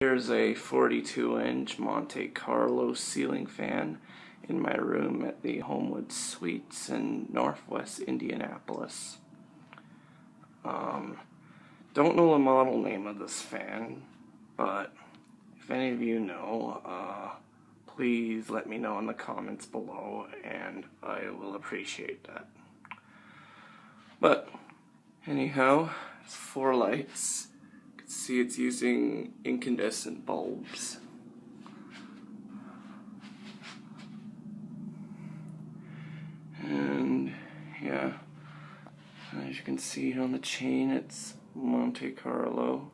Here's a 42-inch Monte Carlo ceiling fan in my room at the Homewood Suites in Northwest Indianapolis. Don't know the model name of this fan, but if any of you know, please let me know in the comments below, and I will appreciate that. But anyhow, it's 4 lights. You can see it's using incandescent bulbs. And yeah, as you can see on the chain, it's Monte Carlo.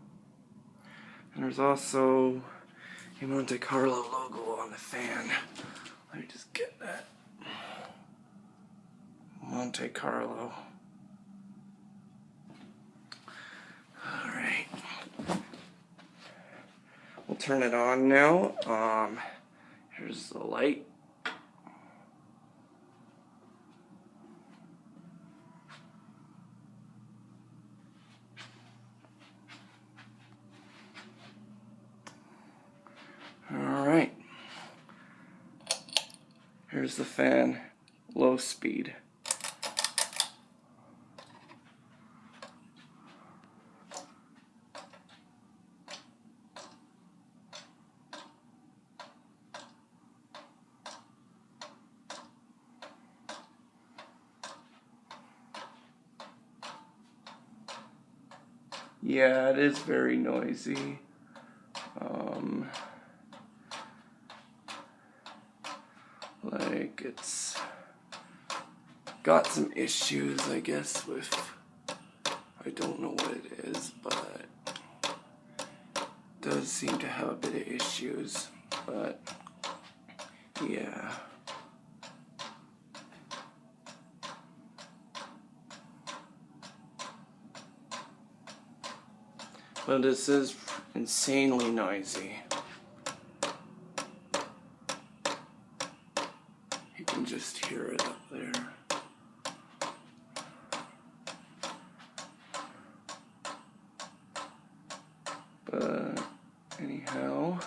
And there's also a Monte Carlo logo on the fan. Let me just get that. Monte Carlo. Alright. We'll turn it on now. Here's the light. Alright. Here's the fan, low speed. Yeah, it is very noisy. Like, it's got some issues, I guess, with, I don't know what it is, but it does seem to have a bit of issues, but yeah. But this is insanely noisy. You can just hear it up there. But anyhow,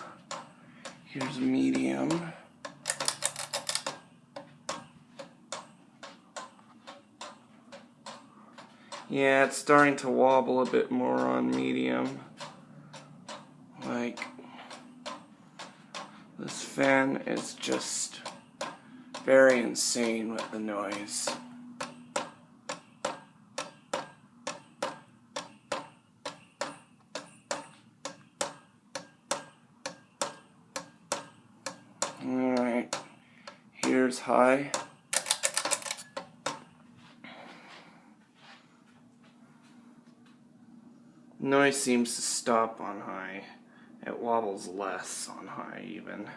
here's medium. Yeah, it's starting to wobble a bit more on medium. Like, this fan is just very insane with the noise. Alright, here's high. Noise seems to stop on high. It wobbles less on high even.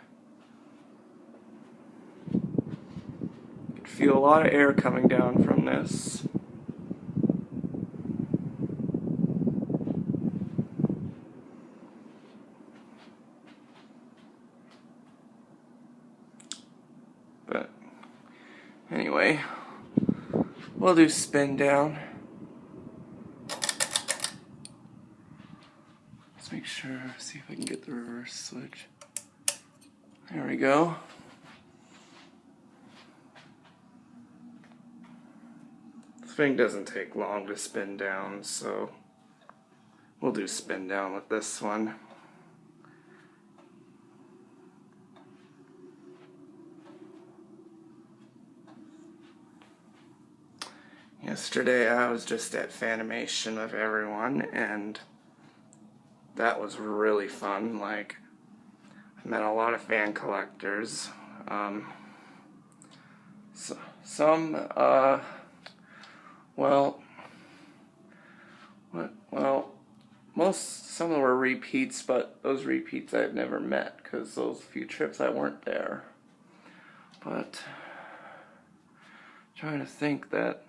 You can feel a lot of air coming down from this. But anyway, we'll do spin down. Let's make sure, see if I can get the reverse switch. There we go. This thing doesn't take long to spin down, so we'll do spin down with this one. Yesterday I was just at Fanimation with everyone, and that was really fun. Like, I met a lot of fan collectors. Some some of them were repeats, but those repeats I've never met because those few trips I weren't there. But trying to think that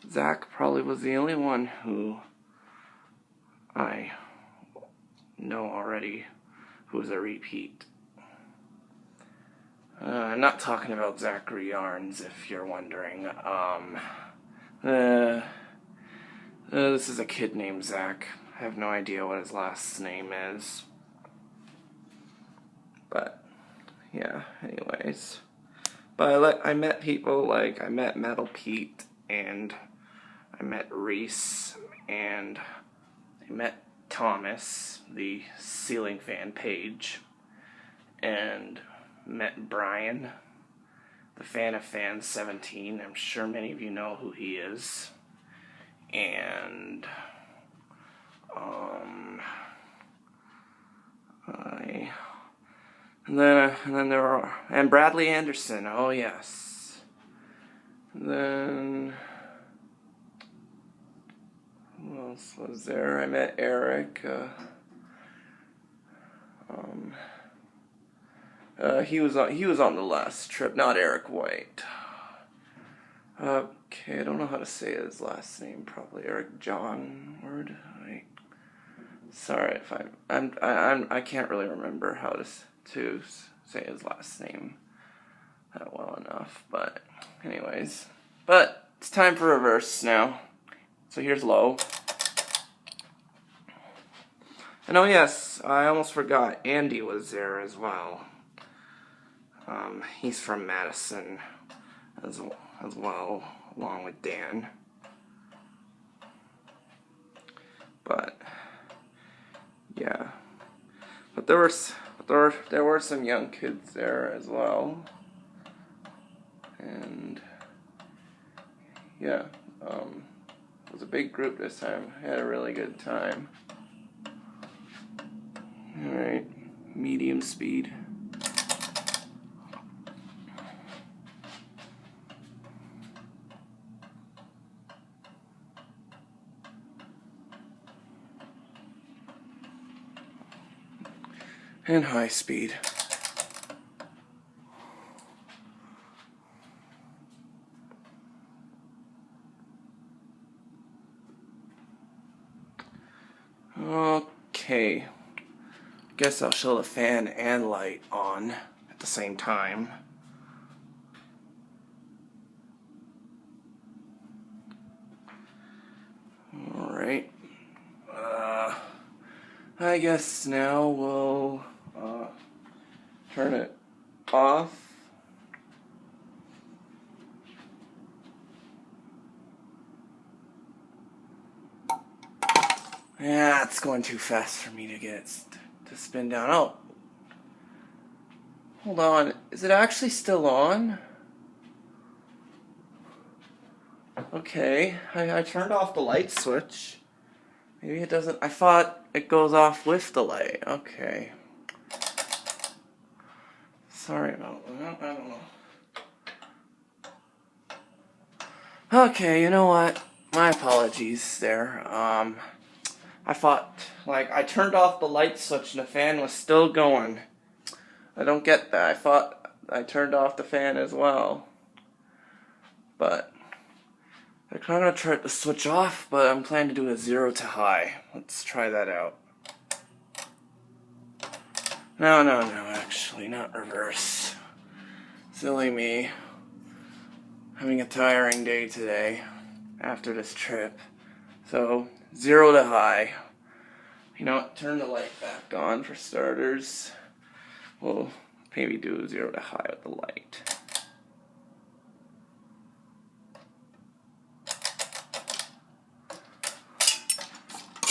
Zach probably was the only one who I know already who's a repeat. I'm not talking about Zachary Yarns, if you're wondering. This is a kid named Zach. I have no idea what his last name is. yeah, anyways. But I met people like, I met Metal Pete, and I met Reese, and I met Thomas, the ceiling fan page, and met Brian, the fan of fans 17. I'm sure many of you know who he is. And and then there are, and Bradley Anderson. Oh yes. And then who else was there? I met Eric. He was on the last trip, not Eric White. Okay, I don't know how to say his last name. Probably Eric John Word. Sorry if I can't really remember how to say his last name that well enough. But anyways, but it's time for reverse now. So here's low. And oh yes, I almost forgot, Andy was there as well. He's from Madison as well, along with Dan. But yeah, but there were some young kids there as well, and yeah, it was a big group this time. I had a really good time. All right, medium speed. And high speed. Okay. Guess I'll show the fan and light on at the same time. Alright. I guess now we'll turn it off. Yeah, it's going too fast for me to get to spin down. Oh, hold on. Is it actually still on? Okay, I turned off the light switch. Maybe it doesn't. I thought it goes off with the light. Okay. Sorry about that. I don't know. Okay, you know what? My apologies there. I thought, like, I turned off the light switch and the fan was still going. I don't get that. I thought I turned off the fan as well. But I'm kind of try to switch off, but I'm planning to do a 0 to high. Let's try that out. No, actually, not reverse. Silly me. Having a tiring day today after this trip. So, 0 to high. You know what? Turn the light back on for starters. We'll maybe do 0 to high with the light.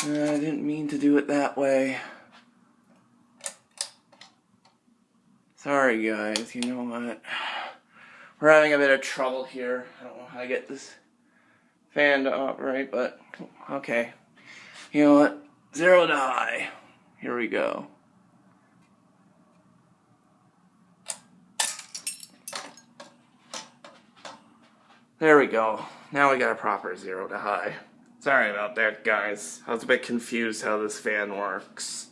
I didn't mean to do it that way. Sorry guys, you know what? We're having a bit of trouble here. I don't know how to get this fan to operate, but okay. You know what? 0 to high. Here we go. There we go. Now we got a proper 0 to high. Sorry about that, guys. I was a bit confused how this fan works.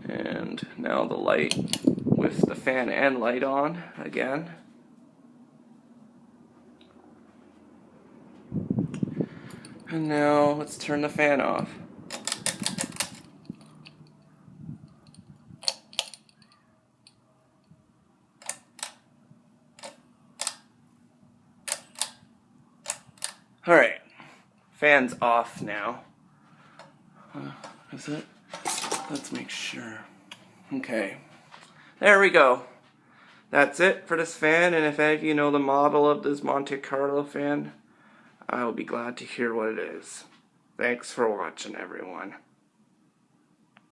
And now the light with the fan and light on again. And now let's turn the fan off. Alright, fan's off now. Is it? Let's make sure. Okay. There we go. That's it for this fan, and if any of you know the model of this Monte Carlo fan, I will be glad to hear what it is. Thanks for watching, everyone.